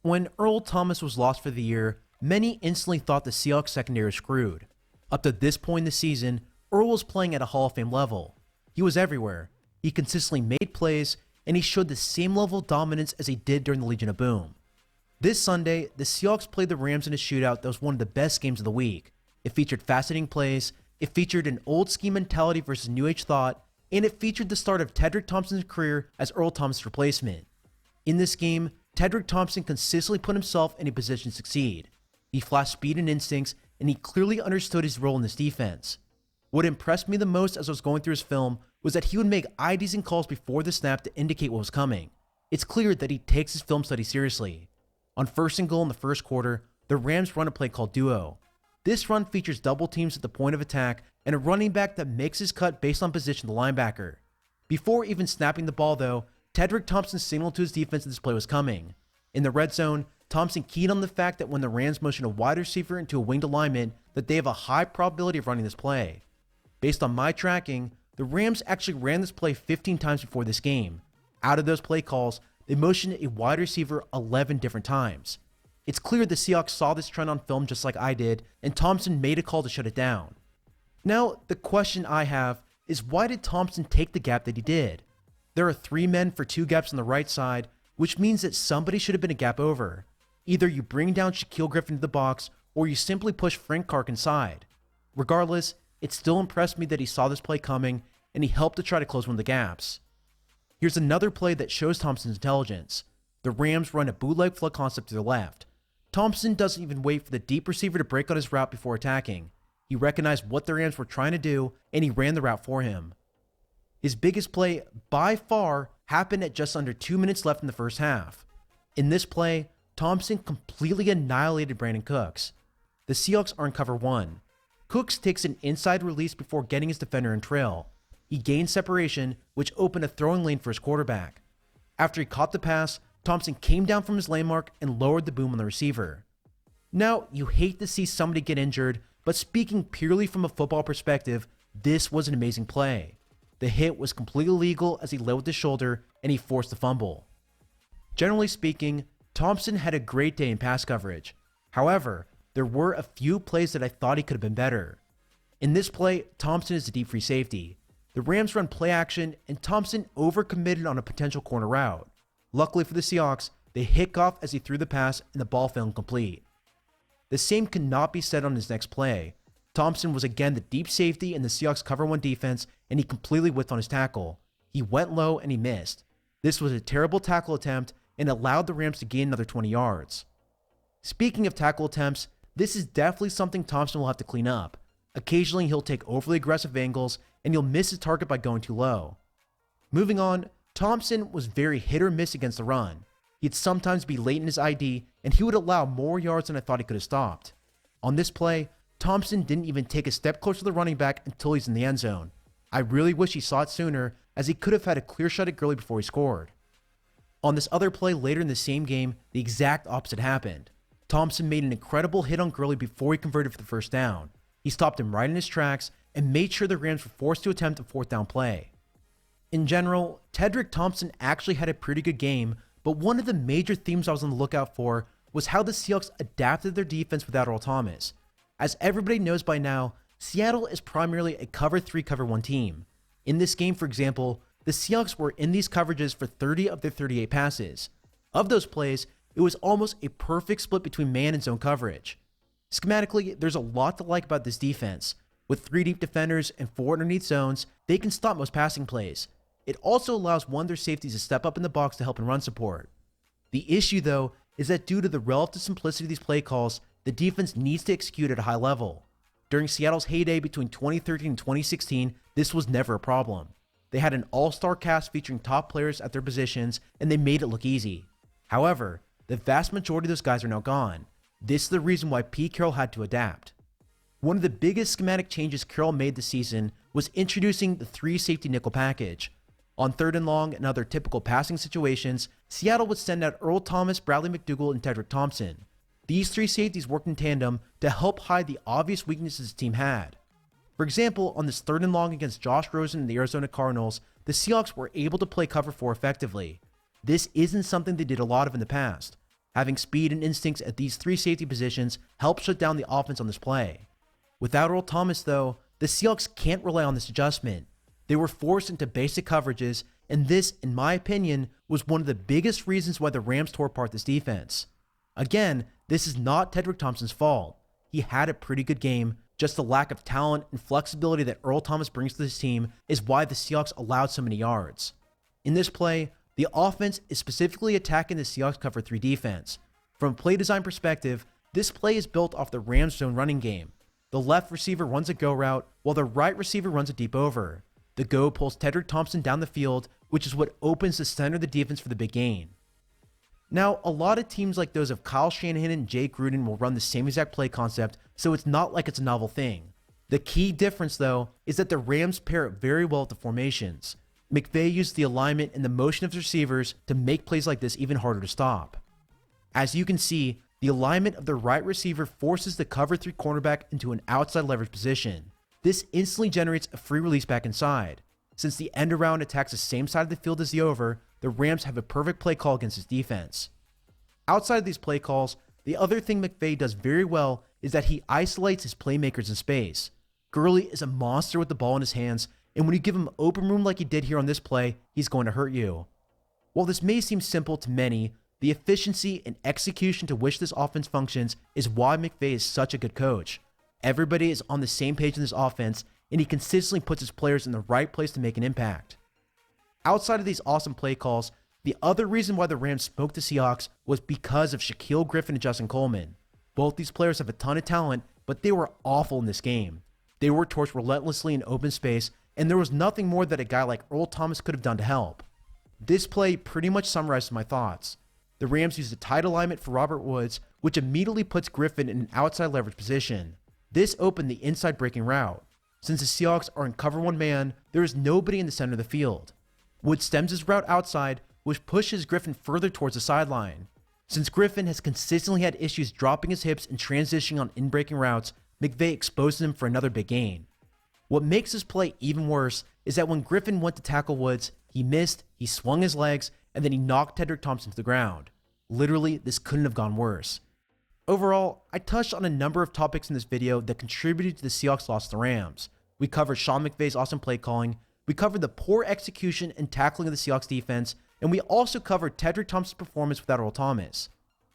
When Earl Thomas was lost for the year, many instantly thought the Seahawks secondary was screwed. Up to this point in the season, Earl was playing at a Hall of Fame level. He was everywhere. He consistently made plays, and he showed the same level of dominance as he did during the Legion of Boom. This Sunday, the Seahawks played the Rams in a shootout that was one of the best games of the week. It featured fascinating plays, it featured an old scheme mentality versus new age thought, and it featured the start of Tedric Thompson's career as Earl Thomas' replacement. In this game, Tedric Thompson consistently put himself in a position to succeed. He flashed speed and instincts, and he clearly understood his role in this defense. What impressed me the most as I was going through his film was that he would make IDs and calls before the snap to indicate what was coming. It's clear that he takes his film study seriously. On 1st and goal in the first quarter, the Rams run a play called Duo. This run features double teams at the point of attack and a running back that makes his cut based on position of the linebacker. Before even snapping the ball though, Tedric Thompson signaled to his defense that this play was coming. In the red zone, Thompson keyed on the fact that when the Rams motion a wide receiver into a winged alignment, that they have a high probability of running this play. Based on my tracking, the Rams actually ran this play 15 times before this game. Out of those play calls, they motioned a wide receiver 11 different times. It's clear the Seahawks saw this trend on film just like I did, and Thompson made a call to shut it down. Now, the question I have is why did Thompson take the gap that he did? There are 3 men for 2 gaps on the right side, which means that somebody should have been a gap over. Either you bring down Shaquille Griffin to the box, or you simply push Frank Clark inside. Regardless, it still impressed me that he saw this play coming, and he helped to try to close one of the gaps. Here's another play that shows Thompson's intelligence. The Rams run a bootleg flood concept to the left. Thompson doesn't even wait for the deep receiver to break on his route before attacking. He recognized what the Rams were trying to do, and he ran the route for him. His biggest play, by far, happened at just under 2 minutes left in the first half. In this play, Thompson completely annihilated Brandon Cooks. The Seahawks are in cover 1. Cooks takes an inside release before getting his defender in trail. He gained separation, which opened a throwing lane for his quarterback. After he caught the pass, Thompson came down from his lane mark and lowered the boom on the receiver. Now, you hate to see somebody get injured, but speaking purely from a football perspective, this was an amazing play. The hit was completely legal as he led with his shoulder and he forced the fumble. Generally speaking, Thompson had a great day in pass coverage. However, there were a few plays that I thought he could have been better. In this play, Thompson is a deep free safety. The Rams run play action and Thompson overcommitted on a potential corner route. Luckily for the Seahawks, they hit off as he threw the pass and the ball fell incomplete. The same cannot be said on his next play. Thompson was again the deep safety in the Seahawks cover 1 defense and he completely whiffed on his tackle. He went low and he missed. This was a terrible tackle attempt and allowed the Rams to gain another 20 yards. Speaking of tackle attempts, this is definitely something Thompson will have to clean up. Occasionally he'll take overly aggressive angles and he'll miss his target by going too low. Moving on, Thompson was very hit or miss against the run. He'd sometimes be late in his ID and he would allow more yards than I thought he could have stopped. On this play, Thompson didn't even take a step closer to the running back until he's in the end zone. I really wish he saw it sooner as he could have had a clear shot at Gurley before he scored. On this other play later in the same game, the exact opposite happened. Thompson made an incredible hit on Gurley before he converted for the first down. He stopped him right in his tracks and made sure the Rams were forced to attempt a 4th down play. In general, Tedric Thompson actually had a pretty good game, but one of the major themes I was on the lookout for was how the Seahawks adapted their defense without Earl Thomas. As everybody knows by now, Seattle is primarily a cover 3, cover 1 team. In this game, for example, the Seahawks were in these coverages for 30 of their 38 passes. Of those plays, it was almost a perfect split between man and zone coverage. Schematically, there's a lot to like about this defense. With 3 deep defenders and 4 underneath zones, they can stop most passing plays. It also allows one of their safeties to step up in the box to help in run support. The issue, though, is that due to the relative simplicity of these play calls, the defense needs to execute at a high level. During Seattle's heyday between 2013 and 2016, this was never a problem. They had an all-star cast featuring top players at their positions, and they made it look easy. However, the vast majority of those guys are now gone. This is the reason why Pete Carroll had to adapt. One of the biggest schematic changes Carroll made this season was introducing the 3 safety nickel package. On 3rd and long and other typical passing situations, Seattle would send out Earl Thomas, Bradley McDougald, and Tedric Thompson. These 3 safeties worked in tandem to help hide the obvious weaknesses the team had. For example, on this 3rd and long against Josh Rosen and the Arizona Cardinals, the Seahawks were able to play cover 4 effectively. This isn't something they did a lot of in the past. Having speed and instincts at these three safety positions helps shut down the offense on this play. Without Earl Thomas, though, the Seahawks can't rely on this adjustment. They were forced into basic coverages, and this, in my opinion, was one of the biggest reasons why the Rams tore apart this defense. Again, this is not Tedric Thompson's fault. He had a pretty good game, just the lack of talent and flexibility that Earl Thomas brings to this team is why the Seahawks allowed so many yards. In this play, the offense is specifically attacking the Seahawks cover 3 defense. From a play design perspective, this play is built off the Rams zone running game. The left receiver runs a go route, while the right receiver runs a deep over. The go pulls Tedric Thompson down the field, which is what opens the center of the defense for the big gain. Now, a lot of teams like those of Kyle Shanahan and Jay Gruden will run the same exact play concept, so it's not like it's a novel thing. The key difference, though, is that the Rams pair it very well with the formations. McVay used the alignment and the motion of the receivers to make plays like this even harder to stop. As you can see, the alignment of the right receiver forces the cover 3 cornerback into an outside leverage position. This instantly generates a free release back inside. Since the end around attacks the same side of the field as the over, the Rams have a perfect play call against his defense. Outside of these play calls, the other thing McVay does very well is that he isolates his playmakers in space. Gurley is a monster with the ball in his hands, and when you give him open room like he did here on this play, he's going to hurt you. While this may seem simple to many, the efficiency and execution to which this offense functions is why McVay is such a good coach. Everybody is on the same page in this offense, and he consistently puts his players in the right place to make an impact. Outside of these awesome play calls, the other reason why the Rams smoked the Seahawks was because of Shaquille, Griffin, and Justin Coleman. Both these players have a ton of talent, but they were awful in this game. They were torched relentlessly in open space, and there was nothing more that a guy like Earl Thomas could have done to help. This play pretty much summarizes my thoughts. The Rams used a tight alignment for Robert Woods, which immediately puts Griffin in an outside leverage position. This opened the inside breaking route. Since the Seahawks are in cover 1 man, there is nobody in the center of the field. Woods stems his route outside, which pushes Griffin further towards the sideline. Since Griffin has consistently had issues dropping his hips and transitioning on in-breaking routes, McVay exposes him for another big gain. What makes this play even worse is that when Griffin went to tackle Woods, he missed, he swung his legs, and then he knocked Tedric Thompson to the ground. Literally, this couldn't have gone worse. Overall, I touched on a number of topics in this video that contributed to the Seahawks' loss to the Rams. We covered Sean McVay's awesome play calling, we covered the poor execution and tackling of the Seahawks defense, and we also covered Tedric Thompson's performance without Earl Thomas.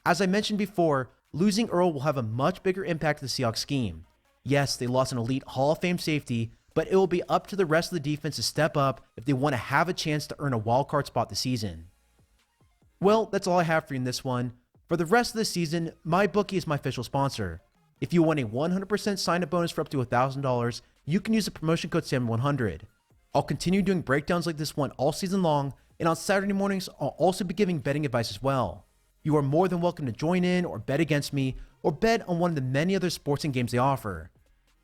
As I mentioned before, losing Earl will have a much bigger impact to the Seahawks scheme. Yes, they lost an elite Hall of Fame safety, but it will be up to the rest of the defense to step up if they want to have a chance to earn a wildcard spot this season. Well, that's all I have for you in this one. For the rest of the season, MyBookie is my official sponsor. If you want a 100% sign-up bonus for up to $1,000, you can use the promotion code SAM100. I'll continue doing breakdowns like this one all season long, and on Saturday mornings, I'll also be giving betting advice as well. You are more than welcome to join in or bet against me, or bet on one of the many other sports and games they offer.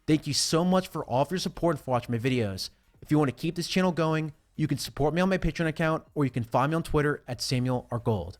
Thank you so much for all of your support and for watching my videos. If you want to keep this channel going, you can support me on my Patreon account, or you can find me on Twitter at Samuel R. Gold.